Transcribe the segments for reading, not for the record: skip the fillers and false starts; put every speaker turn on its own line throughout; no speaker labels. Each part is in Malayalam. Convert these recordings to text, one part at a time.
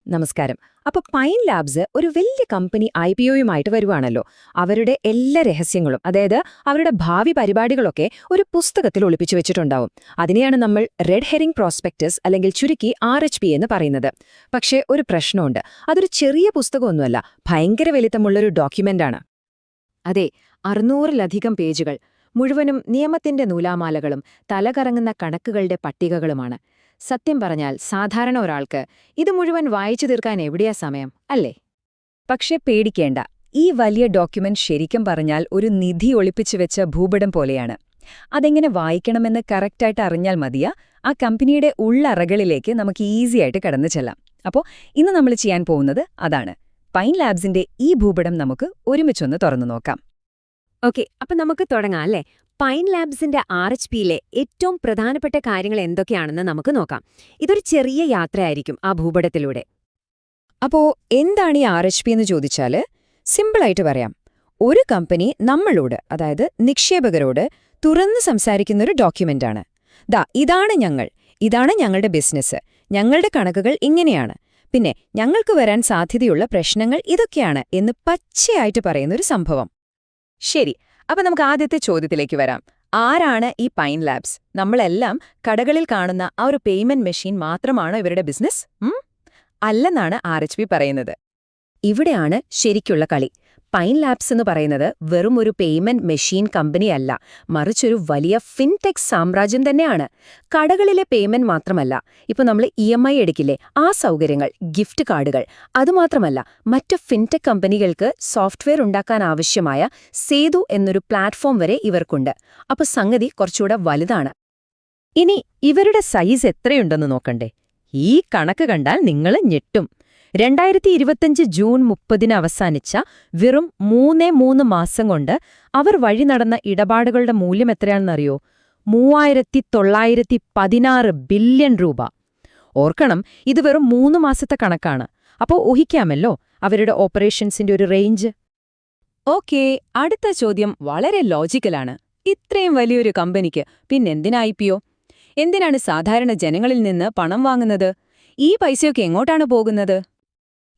നമസ്കാരം. അപ്പൊ പൈൻ ലാബ്സ് ഒരു വലിയ കമ്പനി IPOയുമായിട്ട് വരുവാണല്ലോ. അവരുടെ എല്ലാ രഹസ്യങ്ങളും, അതായത് അവരുടെ ഭാവി പരിപാടികളൊക്കെ ഒരു പുസ്തകത്തിൽ ഒളിപ്പിച്ചു വെച്ചിട്ടുണ്ടാവും. അതിനെയാണ് നമ്മൾ റെഡ് ഹെറിംഗ് പ്രോസ്പെക്ടസ് അല്ലെങ്കിൽ ചുരുക്കി RHP എന്ന് പറയുന്നത്. പക്ഷേ ഒരു പ്രശ്നമുണ്ട്. അതൊരു ചെറിയ പുസ്തകമൊന്നുമല്ല, ഭയങ്കര വലിപ്പമുള്ളൊരു ഡോക്യുമെന്റാണ്. അതെ, 600-ലധികം പേജുകൾ, മുഴുവനും നിയമത്തിന്റെ നൂലാമാലകളും തലകറങ്ങുന്ന കണക്കുകളുടെ പട്ടികകളുമാണ്. സത്യം പറഞ്ഞാൽ സാധാരണ ഒരാൾക്ക് ഇത് മുഴുവൻ വായിച്ചു തീർക്കാൻ എവിടെയാ സമയം, അല്ലേ?
പക്ഷെ പേടിക്കേണ്ട, ഈ വലിയ ഡോക്യുമെന്റ് ശരിക്കും പറഞ്ഞാൽ ഒരു നിധി ഒളിപ്പിച്ചു വെച്ച ഭൂപടം പോലെയാണ്. അതെങ്ങനെ വായിക്കണമെന്ന് കറക്റ്റായിട്ട് അറിഞ്ഞാൽ മതിയാ ആ കമ്പനിയുടെ ഉള്ളറകളിലേക്ക് നമുക്ക് ഈസിയായിട്ട് കടന്നു ചെല്ലാം. അപ്പോൾ ഇന്ന് നമ്മൾ ചെയ്യാൻ പോകുന്നത് അതാണ്. പൈൻ ലാബ്സിന്റെ ഈ ഭൂപടം നമുക്ക് ഒരുമിച്ചൊന്ന് തുറന്നു നോക്കാം.
ഓക്കെ, അപ്പൊ നമുക്ക് തുടങ്ങാം അല്ലേ? പൈൻ ലാബ്സിന്റെ RHPയിലെ ഏറ്റവും പ്രധാനപ്പെട്ട കാര്യങ്ങൾ എന്തൊക്കെയാണെന്ന് നമുക്ക് നോക്കാം. ഇതൊരു ചെറിയ യാത്രയായിരിക്കും ആ ഭൂപടത്തിലൂടെ.
അപ്പോ എന്താണ് ഈ RHP എന്ന് ചോദിച്ചാല് സിമ്പിളായിട്ട് പറയാം. ഒരു കമ്പനി നമ്മളോട്, അതായത് നിക്ഷേപകരോട് തുറന്ന് സംസാരിക്കുന്നൊരു ഡോക്യുമെന്റാണ്. ഇതാണ് ഞങ്ങളുടെ ബിസിനസ്, ഞങ്ങളുടെ കണക്കുകൾ ഇങ്ങനെയാണ്, പിന്നെ ഞങ്ങൾക്ക് വരാൻ സാധ്യതയുള്ള പ്രശ്നങ്ങൾ ഇതൊക്കെയാണ് എന്ന് പച്ചയായിട്ട് പറയുന്നൊരു സംഭവം. ശരി, അപ്പൊ നമുക്ക് ആദ്യത്തെ ചോദ്യത്തിലേക്ക് വരാം. ആരാണ് ഈ പൈൻ ലാബ്സ്? നമ്മളെല്ലാം കടകളിൽ കാണുന്ന ആ ഒരു പേയ്മെന്റ് മെഷീൻ മാത്രമാണോ ഇവരുടെ ബിസിനസ്? അല്ലെന്നാണ് RHP പറയുന്നത്.
ഇവിടെയാണ് ശരിക്കുള്ള കളി. പൈൻ ലാബ്സ് എന്ന് പറയുന്നത് വെറും ഒരു പേയ്മെന്റ് മെഷീൻ കമ്പനിയല്ല, മറിച്ചൊരു വലിയ ഫിൻടെക് സാമ്രാജ്യം തന്നെയാണ്. കടകളിലെ പേയ്മെന്റ് മാത്രമല്ല, ഇപ്പൊ നമ്മൾ EMI എടുക്കില്ലേ, ആ സൗകര്യങ്ങൾ, ഗിഫ്റ്റ് കാർഡുകൾ, അതുമാത്രമല്ല മറ്റു ഫിൻടെക് കമ്പനികൾക്ക് സോഫ്റ്റ്വെയർ ഉണ്ടാക്കാൻ ആവശ്യമായ സേതു എന്നൊരു പ്ലാറ്റ്ഫോം വരെ ഇവർക്കുണ്ട്. അപ്പൊ സംഗതി കുറച്ചുകൂടെ വലുതാണ്.
ഇനി ഇവരുടെ സൈസ് എത്രയുണ്ടെന്ന് നോക്കണ്ടേ? ഈ കണക്ക് കണ്ടാൽ നിങ്ങൾ ഞെട്ടും. 2025 ജൂൺ 30 അവസാനിച്ച വെറും 3 മാസം കൊണ്ട് അവർ വഴി നടന്ന ഇടപാടുകളുടെ മൂല്യം എത്രയാണെന്നറിയോ? 3916 ബില്യൺ രൂപ. ഓർക്കണം, ഇത് വെറും 3 മാസത്തെ കണക്കാണ്. അപ്പോൾ ഊഹിക്കാമല്ലോ അവരുടെ ഓപ്പറേഷൻസിന്റെ ഒരു റേഞ്ച്. ഓക്കേ, അടുത്ത ചോദ്യം വളരെ ലോജിക്കലാണ്. ഇത്രയും വലിയൊരു കമ്പനിക്ക് പിന്നെന്തിനാ IPO? എന്തിനാണ് സാധാരണ ജനങ്ങളിൽ നിന്ന് പണം വാങ്ങുന്നത്? ഈ പൈസയൊക്കെ എങ്ങോട്ടാണ് പോകുന്നത്?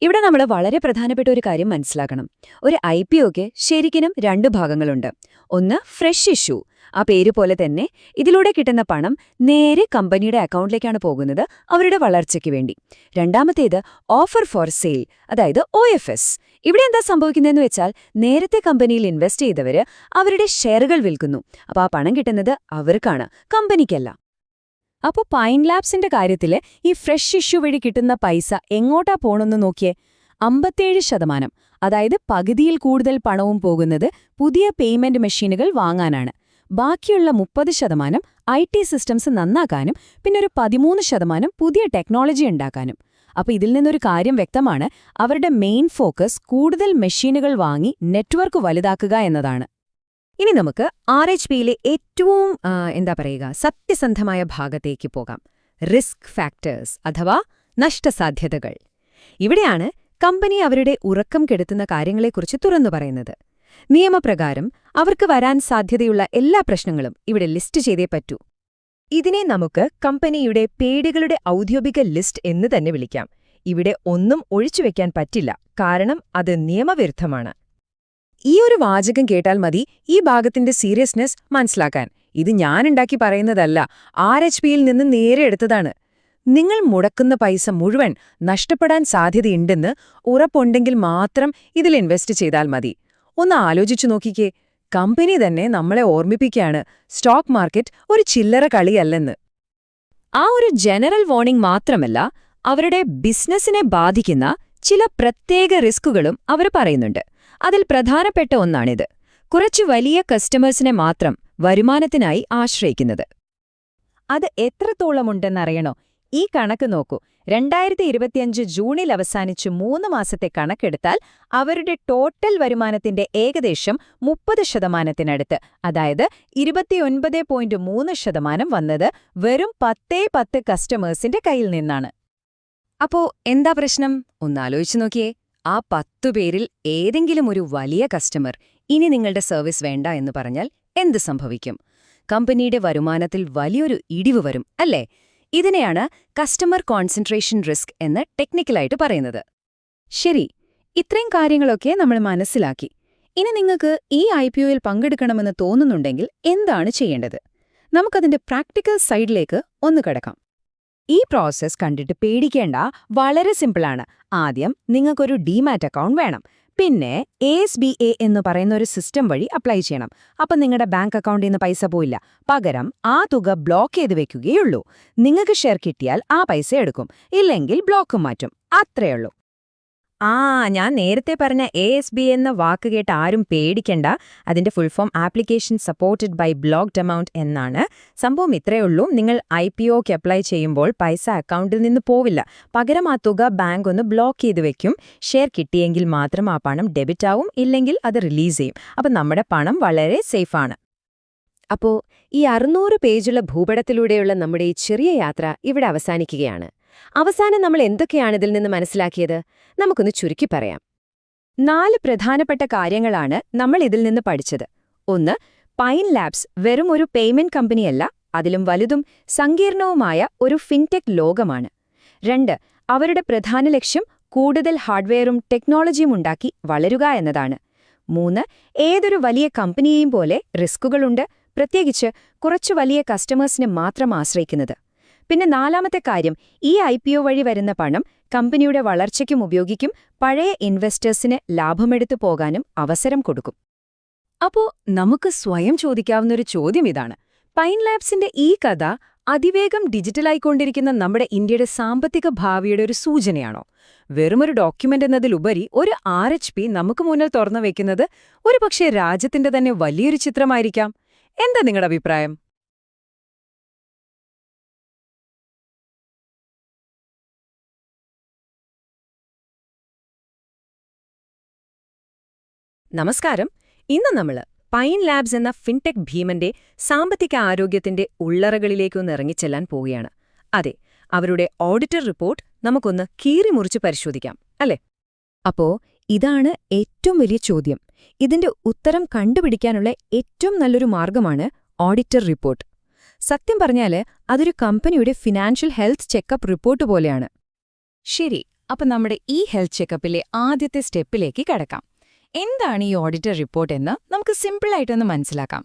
ഇവിടെ നമ്മൾ വളരെ പ്രധാനപ്പെട്ട ഒരു കാര്യം മനസ്സിലാക്കണം. ഒരു IPOക്ക് ശരിക്കും 2 ഭാഗങ്ങളുണ്ട്. ഒന്ന് ഫ്രഷ് ഇഷ്യൂ, ആ പേര് പോലെ തന്നെ ഇതിലൂടെ കിട്ടുന്ന പണം നേരെ കമ്പനിയുടെ അക്കൗണ്ടിലേക്കാണ് പോകുന്നത്, അവരുടെ വളർച്ചയ്ക്ക് വേണ്ടി. രണ്ടാമത്തേത് ഓഫർ ഫോർ സെയിൽ, അതായത് OFS. ഇവിടെ എന്താ സംഭവിക്കുന്നതെന്ന് വെച്ചാൽ നേരത്തെ കമ്പനിയിൽ ഇൻവെസ്റ്റ് ചെയ്തവര് അവരുടെ ഷെയറുകൾ വിൽക്കുന്നു. അപ്പോൾ ആ പണം കിട്ടുന്നത് അവർക്കാണ്, കമ്പനിക്കല്ല. അപ്പോൾ പൈൻ ലാബ്സിന്റെ കാര്യത്തില് ഈ ഫ്രഷ് ഇഷ്യൂ വഴി കിട്ടുന്ന പൈസ എങ്ങോട്ടാ പോണെന്ന് നോക്കിയേ. 57%, അതായത് പകുതിയിൽ കൂടുതൽ പണവും പോകുന്നത് പുതിയ പേയ്മെന്റ് മെഷീനുകൾ വാങ്ങാനാണ്. ബാക്കിയുള്ള 30% IT സിസ്റ്റംസ് നന്നാക്കാനും പിന്നെ ഒരു 13% പുതിയ ടെക്നോളജി ഉണ്ടാക്കാനും. അപ്പോൾ ഇതിൽ നിന്നൊരു കാര്യം വ്യക്തമാണ്, അവരുടെ മെയിൻ ഫോക്കസ് കൂടുതൽ മെഷീനുകൾ വാങ്ങി നെറ്റ്വർക്ക് വലുതാക്കുക എന്നതാണ്. ഇനി നമുക്ക് RHPയിലെ ഏറ്റവും സത്യസന്ധമായ ഭാഗത്തേക്ക് പോകാം. റിസ്ക് ഫാക്ടേഴ്സ് അഥവാ നഷ്ടസാധ്യതകൾ. ഇവിടെയാണ് കമ്പനി അവരുടെ ഉറക്കം കെടുത്തുന്ന കാര്യങ്ങളെക്കുറിച്ച് തുറന്നു പറയുന്നത്. നിയമപ്രകാരം അവർക്ക് വരാൻ സാധ്യതയുള്ള എല്ലാ പ്രശ്നങ്ങളും ഇവിടെ ലിസ്റ്റ് ചെയ്തേ പറ്റൂ. ഇതിനെ നമുക്ക് കമ്പനിയുടെ പേടികളുടെ ഔദ്യോഗിക ലിസ്റ്റ് എന്ന് തന്നെ വിളിക്കാം. ഇവിടെ ഒന്നും ഒഴിച്ചുവെക്കാൻ പറ്റില്ല, കാരണം അത് നിയമവിരുദ്ധമാണ്. ഈ ഒരു വാചകം കേട്ടാൽ മതി ഈ ഭാഗത്തിന്റെ സീരിയസ്നെസ് മനസ്സിലാക്കാൻ. ഇത് ഞാനുണ്ടാക്കി പറയുന്നതല്ല, RHPയിൽ നിന്ന് നേരെ എടുത്തതാണ്. നിങ്ങൾ മുടക്കുന്ന പൈസ മുഴുവൻ നഷ്ടപ്പെടാൻ സാധ്യതയുണ്ടെന്ന് ഉറപ്പുണ്ടെങ്കിൽ മാത്രം ഇതിൽ ഇൻവെസ്റ്റ് ചെയ്താൽ മതി. ഒന്ന് ആലോചിച്ചു നോക്കിക്കേ, കമ്പനി തന്നെ നമ്മളെ ഓർമ്മിപ്പിക്കുകയാണ് സ്റ്റോക്ക് മാർക്കറ്റ് ഒരു ചില്ലറ കളിയല്ലെന്ന്. ആ ഒരു ജനറൽ വാർണിംഗ് മാത്രമല്ല, അവരുടെ ബിസിനസിനെ ബാധിക്കുന്ന ചില പ്രത്യേക റിസ്കുകളും അവർ പറയുന്നുണ്ട്. അതിൽ പ്രധാനപ്പെട്ട ഒന്നാണിത്: കുറച്ചു വലിയ കസ്റ്റമേഴ്സിനെ മാത്രം വരുമാനത്തിനായി ആശ്രയിക്കുന്നത്. അത് എത്രത്തോളമുണ്ടെന്നറിയണോ? ഈ കണക്ക് നോക്കൂ. 2025 ജൂണിൽ അവസാനിച്ച് 3 മാസത്തെ കണക്കെടുത്താൽ അവരുടെ ടോട്ടൽ വരുമാനത്തിന്റെ ഏകദേശം 30%, അതായത് 29.3% വന്നത് വെറും 10 കസ്റ്റമേഴ്സിന്റെ കയ്യിൽ നിന്നാണ്. അപ്പോ എന്താ പ്രശ്നം? ഒന്നാലോചിച്ചു നോക്കിയേ. ആ 10 പേരിൽ ഏതെങ്കിലും ഒരു വലിയ കസ്റ്റമർ ഇനി നിങ്ങളുടെ സർവീസ് വേണ്ട എന്ന് പറഞ്ഞാൽ എന്ത് സംഭവിക്കും? കമ്പനിയുടെ വരുമാനത്തിൽ വലിയൊരു ഇടിവ് വരും, അല്ലേ?
ഇതിനെയാണ് കസ്റ്റമർ കോൺസെൻട്രേഷൻ റിസ്ക് എന്ന് ടെക്നിക്കലായിട്ട് പറയുന്നത്. ശരി, ഇത്രയും കാര്യങ്ങളൊക്കെ നമ്മൾ മനസ്സിലാക്കി. ഇനി നിങ്ങൾക്ക് ഈ IPOയിൽ പങ്കെടുക്കണമെന്ന് തോന്നുന്നുണ്ടെങ്കിൽ എന്താണ് ചെയ്യേണ്ടത്? നമുക്കതിന്റെ പ്രാക്ടിക്കൽ സൈഡിലേക്ക് ഒന്ന് കിടക്കാം. ഈ പ്രോസസ് കണ്ടിട്ട് പേടിക്കേണ്ട, വളരെ സിമ്പിളാണ്. ആദ്യം നിങ്ങൾക്കൊരു ഡിമാറ്റ് അക്കൗണ്ട് വേണം. പിന്നെ ASBA എന്ന് പറയുന്ന ഒരു സിസ്റ്റം വഴി അപ്ലൈ ചെയ്യണം. അപ്പം നിങ്ങളുടെ ബാങ്ക് അക്കൗണ്ടിൽ നിന്ന് പൈസ പോയില്ല. പകരം ആ തുക ബ്ലോക്ക് ചെയ്ത് വെക്കുകയുള്ളൂ. നിങ്ങൾക്ക് ഷെയർ കിട്ടിയാൽ ആ പൈസ എടുക്കും, ഇല്ലെങ്കിൽ ബ്ലോക്കും മാറ്റും. അത്രയുള്ളൂ. ഞാൻ നേരത്തെ പറഞ്ഞ ASBA എന്ന വാക്ക് കേട്ട് ആരും പേടിക്കണ്ട. അതിന്റെ full form application supported by blocked amount എന്നാണ്. സംഭവം ഇത്രയുള്ളൂ. നിങ്ങൾ IPOക്ക് അപ്ലൈ ചെയ്യുമ്പോൾ പൈസ അക്കൗണ്ടിൽ നിന്ന് പോവില്ല. പകരം ആ തുക ബാങ്ക് ഒന്ന് ബ്ലോക്ക് ചെയ്ത് വെക്കും. ഷെയർ കിട്ടിയെങ്കിൽ മാത്രം ആ പണം ഡെബിറ്റ് ആവും, ഇല്ലെങ്കിൽ അത് റിലീസ് ചെയ്യും. അപ്പം നമ്മുടെ പണം വളരെ സേഫാണ്. അപ്പോ ഈ 600 പേജുള്ള ഭൂപടത്തിലൂടെയുള്ള നമ്മുടെ ഈ ചെറിയ യാത്ര ഇവിടെ അവസാനിക്കുകയാണ്. അവസാനം നമ്മൾ എന്തൊക്കെയാണ് ഇതിൽ നിന്ന് മനസ്സിലാക്കിയത്? നമുക്കൊന്ന് ചുരുക്കി പറയാം. 4 പ്രധാനപ്പെട്ട കാര്യങ്ങളാണ് നമ്മൾ ഇതിൽ നിന്ന് പഠിച്ചത്. 1. പൈൻ ലാബ്സ് വെറും ഒരു പേയ്മെന്റ് കമ്പനിയല്ല, അതിലും വലുതും സങ്കീർണവുമായ ഒരു ഫിൻടെക് ലോകമാണ്. 2. അവരുടെ പ്രധാന ലക്ഷ്യം കൂടുതൽ ഹാർഡ്വെയറും ടെക്നോളജിയും ഉണ്ടാക്കി വളരുക എന്നതാണ്. 3. ഏതൊരു വലിയ കമ്പനിയെയും പോലെ റിസ്കുകളുണ്ട്, പ്രത്യേകിച്ച് കുറച്ചു വലിയ കസ്റ്റമേഴ്സിനെ മാത്രം ആശ്രയിക്കുന്നത്. പിന്നെ 4ാമത്തെ കാര്യം, ഈ IPO വഴി വരുന്ന പണം കമ്പനിയുടെ വളർച്ചയ്ക്കും ഉപയോഗിക്കും, പഴയ ഇൻവെസ്റ്റേഴ്സിന് ലാഭമെടുത്തു പോകാനും അവസരം കൊടുക്കും. അപ്പോ നമുക്ക് സ്വയം ചോദിക്കാവുന്നൊരു ചോദ്യം ഇതാണ്: പൈൻ ലാബ്സിന്റെ ഈ കഥ അതിവേഗം ഡിജിറ്റലായിക്കൊണ്ടിരിക്കുന്ന നമ്മുടെ ഇന്ത്യയുടെ സാമ്പത്തിക ഭാവിയുടെ ഒരു സൂചനയാണോ? വെറുമൊരു ഡോക്യുമെന്റ് എന്നതിലുപരി ഒരു RHP നമുക്ക് മുന്നിൽ തുറന്നു വയ്ക്കുന്നത് ഒരുപക്ഷേ രാജ്യത്തിന്റെ തന്നെ വലിയൊരു ചിത്രമായിരിക്കാം. എന്താ നിങ്ങളുടെ അഭിപ്രായം? നമസ്കാരം. ഇന്ന് നമ്മൾ പൈൻ ലാബ്സ് എന്ന ഫിൻടെക് ഭീമന്റെ സാമ്പത്തിക ആരോഗ്യത്തിന്റെ ഉള്ളറകളിലേക്കൊന്ന് ഇറങ്ങിച്ചെല്ലാൻ പോവുകയാണ്. അതെ, അവരുടെ ഓഡിറ്റർ റിപ്പോർട്ട് നമുക്കൊന്ന് കീറിമുറിച്ച് പരിശോധിക്കാം, അല്ലേ? അപ്പോ ഇതാണ് ഏറ്റവും വലിയ ചോദ്യം. ഇതിന്റെ ഉത്തരം കണ്ടുപിടിക്കാനുള്ള ഏറ്റവും നല്ലൊരു മാർഗമാണ് ഓഡിറ്റർ റിപ്പോർട്ട്. സത്യം പറഞ്ഞാല് അതൊരു കമ്പനിയുടെ ഫിനാൻഷ്യൽ ഹെൽത്ത് ചെക്കപ്പ് റിപ്പോർട്ട് പോലെയാണ്. ശരി, അപ്പം നമ്മുടെ ഈ ഹെൽത്ത് ചെക്കപ്പിലെ ആദ്യത്തെ സ്റ്റെപ്പിലേക്ക് കടക്കാം. എന്താണ് ഈ ഓഡിറ്റർ റിപ്പോർട്ട് എന്ന് നമുക്ക് സിമ്പിളായിട്ടൊന്ന് മനസ്സിലാക്കാം.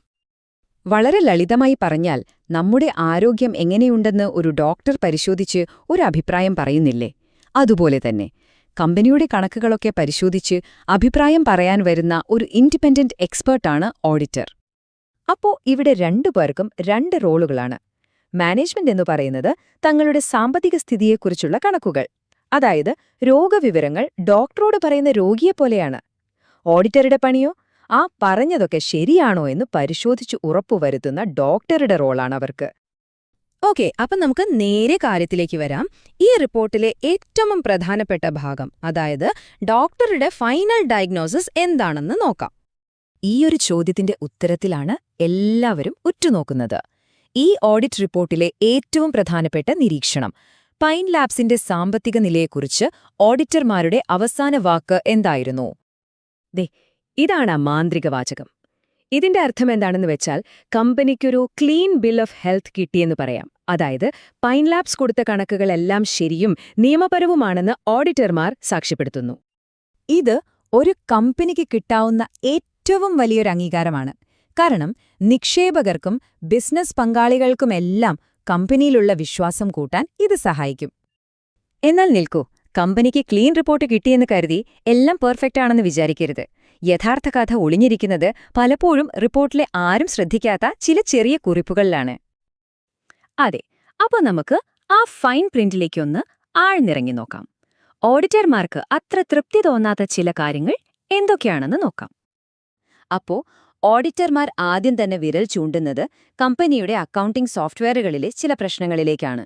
വളരെ ലളിതമായി പറഞ്ഞാൽ, നമ്മുടെ ആരോഗ്യം എങ്ങനെയുണ്ടെന്ന് ഒരു ഡോക്ടർ പരിശോധിച്ച് ഒരു അഭിപ്രായം പറയുന്നില്ലേ? അതുപോലെ തന്നെ കമ്പനിയുടെ കണക്കുകളൊക്കെ പരിശോധിച്ച് അഭിപ്രായം പറയാൻ വരുന്ന ഒരു ഇൻഡിപെൻഡന്റ് എക്സ്പേർട്ടാണ് ഓഡിറ്റർ. അപ്പോ ഇവിടെ 2 പേർക്കും 2 റോളുകളാണ്. മാനേജ്മെന്റ് എന്ന് പറയുന്നത് തങ്ങളുടെ സാമ്പത്തിക സ്ഥിതിയെക്കുറിച്ചുള്ള കണക്കുകൾ, അതായത് രോഗവിവരങ്ങൾ ഡോക്ടറോട് പറയുന്ന രോഗിയെപ്പോലെയാണ്. ഓഡിറ്ററുടെ പണിയോ ആ പറഞ്ഞതൊക്കെ ശരിയാണോ എന്ന് പരിശോധിച്ച് ഉറപ്പുവരുത്തുന്ന ഡോക്ടറുടെ റോളാണ് അവർക്ക്. ഓക്കെ, അപ്പം നമുക്ക് നേരെ കാര്യത്തിലേക്ക് വരാം. ഈ റിപ്പോർട്ടിലെ ഏറ്റവും പ്രധാനപ്പെട്ട ഭാഗം, അതായത് ഡോക്ടറുടെ ഫൈനൽ ഡയഗ്നോസിസ് എന്താണെന്ന് നോക്കാം. ഈയൊരു ചോദ്യത്തിന്റെ ഉത്തരത്തിലാണ് എല്ലാവരും ഉറ്റുനോക്കുന്നത്. ഈ ഓഡിറ്റ് റിപ്പോർട്ടിലെ ഏറ്റവും പ്രധാനപ്പെട്ട നിരീക്ഷണം, പൈൻ ലാബ്സിന്റെ സാമ്പത്തിക നിലയെക്കുറിച്ച് ഓഡിറ്റർമാരുടെ അവസാന വാക്ക് എന്തായിരുന്നു? ഇതാണ് ആ മാന്ത്രിക വാചകം. ഇതിന്റെ അർത്ഥം എന്താണെന്ന് വെച്ചാൽ, കമ്പനിക്കൊരു ക്ലീൻ ബിൽ ഓഫ് ഹെൽത്ത് കിട്ടിയെന്ന് പറയാം. അതായത് പൈൻ ലാബ്സ് കൊടുത്ത കണക്കുകളെല്ലാം ശരിയും നിയമപരവുമാണെന്ന് ഓഡിറ്റർമാർ സാക്ഷ്യപ്പെടുത്തുന്നു. ഇത് ഒരു കമ്പനിക്ക് കിട്ടാവുന്ന ഏറ്റവും വലിയൊരു അംഗീകാരമാണ്. കാരണം നിക്ഷേപകർക്കും ബിസിനസ് പങ്കാളികൾക്കുമെല്ലാം കമ്പനിയിലുള്ള വിശ്വാസം കൂട്ടാൻ ഇത് സഹായിക്കും. എന്നാൽ നിൽക്കൂ, കമ്പനിക്ക് ക്ലീൻ റിപ്പോർട്ട് കിട്ടിയെന്ന് കരുതി എല്ലാം പെർഫെക്റ്റ് ആണെന്ന് വിചാരിക്കരുത്. യഥാർത്ഥ കഥ ഒളിഞ്ഞിരിക്കുന്നത് പലപ്പോഴും റിപ്പോർട്ടിലെ ആരും ശ്രദ്ധിക്കാത്ത ചില ചെറിയ കുറിപ്പുകളിലാണ്. അതെ, അപ്പോൾ നമുക്ക് ആ ഫൈൻ പ്രിന്റിലേക്കൊന്ന് ആഴ്ന്നിറങ്ങി നോക്കാം. ഓഡിറ്റർമാർക്ക് അത്ര തൃപ്തി തോന്നാത്ത ചില കാര്യങ്ങൾ എന്തൊക്കെയാണെന്ന് നോക്കാം. അപ്പോ ഓഡിറ്റർമാർ ആദ്യം തന്നെ വിരൽ ചൂണ്ടുന്നത് കമ്പനിയുടെ അക്കൗണ്ടിംഗ് സോഫ്റ്റ്വെയറുകളിലെ ചില പ്രശ്നങ്ങളിലേക്കാണ്.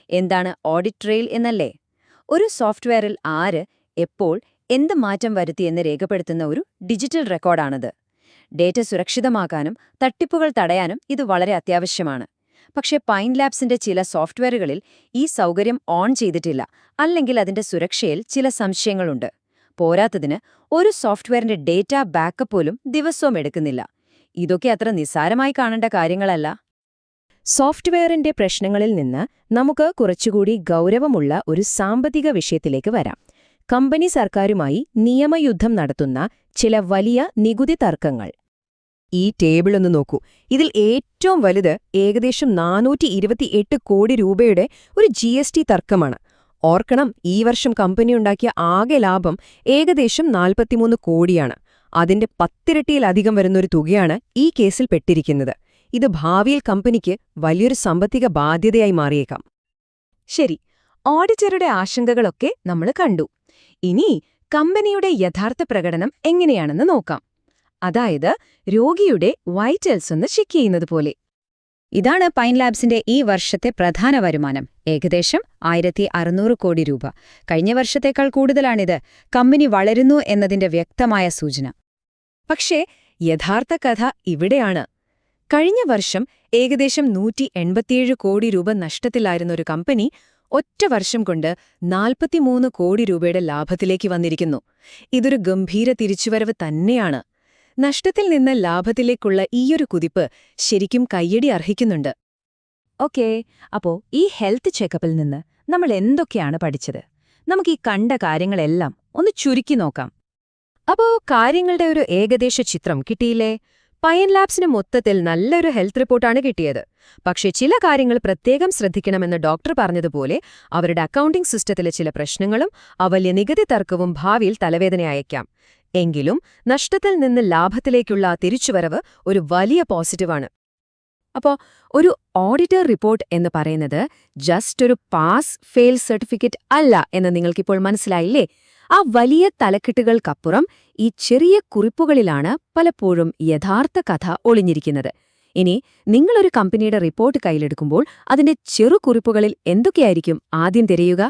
എന്താണ് ഓഡിറ്റ് ട്രെയിൽ എന്നല്ലേ? ഒരു സോഫ്റ്റ്വെയറിൽ ആര്, എപ്പോൾ, എന്ത് മാറ്റം വരുത്തിയെന്ന് രേഖപ്പെടുത്തുന്ന ഒരു ഡിജിറ്റൽ റെക്കോർഡാണത്. ഡേറ്റ സുരക്ഷിതമാക്കാനും തട്ടിപ്പുകൾ തടയാനും ഇത് വളരെ അത്യാവശ്യമാണ്. പക്ഷേ പൈൻ ലാബ്സിന്റെ ചില സോഫ്റ്റ്വെയറുകളിൽ ഈ സൗകര്യം ഓൺ ചെയ്തിട്ടില്ല, അല്ലെങ്കിൽ അതിന്റെ സുരക്ഷയിൽ ചില സംശയങ്ങളുണ്ട്. പോരാത്തതിന് ഒരു സോഫ്റ്റ്വെയറിന്റെ ഡേറ്റ ബാക്കപ്പ് പോലും ദിവസവും എടുക്കുന്നില്ല. ഇതൊക്കെ അത്ര നിസ്സാരമായി കാണേണ്ട കാര്യങ്ങളല്ല. സോഫ്റ്റ്വെയറിന്റെ പ്രശ്നങ്ങളിൽ നിന്ന് നമുക്ക് കുറച്ചുകൂടി ഗൗരവമുള്ള ഒരു സാമ്പത്തിക വിഷയത്തിലേക്ക് വരാം. കമ്പനി സർക്കാരുമായി നിയമയുദ്ധം നടത്തുന്ന ചില വലിയ നികുതി തർക്കങ്ങൾ.
ഈ ടേബിളൊന്ന് നോക്കൂ. ഇതിൽ ഏറ്റവും വലുത് ഏകദേശം 428 കോടി രൂപയുടെ ഒരു GST തർക്കമാണ്. ഓർക്കണം, ഈ വർഷം കമ്പനിയുണ്ടാക്കിയ ആകെ ലാഭം ഏകദേശം 43 കോടിയാണ്. അതിന്റെ 10 ഇരട്ടിയിലധികം വരുന്നൊരു തുകയാണ് ഈ കേസിൽ പെട്ടിരിക്കുന്നത്. ഇത് ഭാവിയിൽ കമ്പനിക്ക് വലിയൊരു സാമ്പത്തിക ബാധ്യതയായി മാറിയേക്കാം. ശരി, ഓഡിറ്ററുടെ ആശങ്കകളൊക്കെ നമ്മൾ കണ്ടു. ഇനി കമ്പനിയുടെ യഥാർത്ഥ പ്രകടനം എങ്ങനെയാണെന്ന് നോക്കാം. അതായത് രോഗിയുടെ വൈറ്റൽസ് ഒന്ന് ചെക്ക് ചെയ്യുന്നത് പോലെ.
ഇതാണ് പൈൻ ലാബ്സിന്റെ ഈ വർഷത്തെ പ്രധാന വരുമാനം. ഏകദേശം 1600 കോടി രൂപ. കഴിഞ്ഞ വർഷത്തേക്കാൾ കൂടുതലാണിത്. കമ്പനി വളരുന്നു എന്നതിന്റെ വ്യക്തമായ സൂചന. പക്ഷേ യഥാർത്ഥ കഥ ഇവിടെയാണ്. കഴിഞ്ഞ വർഷം ഏകദേശം 187 കോടി രൂപ നഷ്ടത്തിലായിരുന്ന ഒരു കമ്പനി ഒറ്റ വർഷം കൊണ്ട് 43 കോടി രൂപയുടെ ലാഭത്തിലേക്ക് വന്നിരിക്കുന്നു. ഇതൊരു ഗംഭീര തിരിച്ചുവരവ് തന്നെയാണ്. നഷ്ടത്തിൽ നിന്ന് ലാഭത്തിലേക്കുള്ള ഈയൊരു കുതിപ്പ് ശരിക്കും കയ്യടി അർഹിക്കുന്നുണ്ട്.
ഓക്കേ, അപ്പോ ഈ ഹെൽത്ത് ചെക്കപ്പിൽ നിന്ന് നമ്മൾ എന്തൊക്കെയാണ് പഠിച്ചത്? നമുക്ക് ഈ കണ്ട കാര്യങ്ങളെല്ലാം ഒന്ന് ചുരുക്കി നോക്കാം.
അപ്പോ കാര്യങ്ങളുടെ ഒരു ഏകദേശ ചിത്രം കിട്ടിയില്ലേ? പൈൻ ലാബ്സിന് മൊത്തത്തിൽ നല്ലൊരു ഹെൽത്ത് റിപ്പോർട്ടാണ് കിട്ടിയത്. പക്ഷേ ചില കാര്യങ്ങൾ പ്രത്യേകം ശ്രദ്ധിക്കണമെന്ന് ഡോക്ടർ പറഞ്ഞതുപോലെ അവരുടെ അക്കൗണ്ടിംഗ് സിസ്റ്റത്തിലെ ചില പ്രശ്നങ്ങളും വലിയ നികുതി തർക്കവും ഭാവിയിൽ തലവേദനയയക്കാം. എങ്കിലും നഷ്ടത്തിൽ നിന്ന് ലാഭത്തിലേക്കുള്ള തിരിച്ചുവരവ് ഒരു വലിയ പോസിറ്റീവാണ്. അപ്പോ ഒരു ഓഡിറ്റർ റിപ്പോർട്ട് എന്ന് പറയുന്നത് ജസ്റ്റ് ഒരു പാസ് ഫെയിൽ സർട്ടിഫിക്കറ്റ് അല്ല എന്ന് നിങ്ങൾക്കിപ്പോൾ മനസ്സിലായില്ലേ? ആ വലിയ തലക്കെട്ടുകൾക്കപ്പുറം ഈ ചെറിയ കുറിപ്പുകളിലാണ് പലപ്പോഴും യഥാർത്ഥ കഥ ഒളിഞ്ഞിരിക്കുന്നത്. ഇനി നിങ്ങളൊരു കമ്പനിയുടെ റിപ്പോർട്ട് കയ്യിലെടുക്കുമ്പോൾ അതിന്റെ ചെറു കുറിപ്പുകളിൽ എന്തൊക്കെയായിരിക്കും ആദ്യം തിരയുക?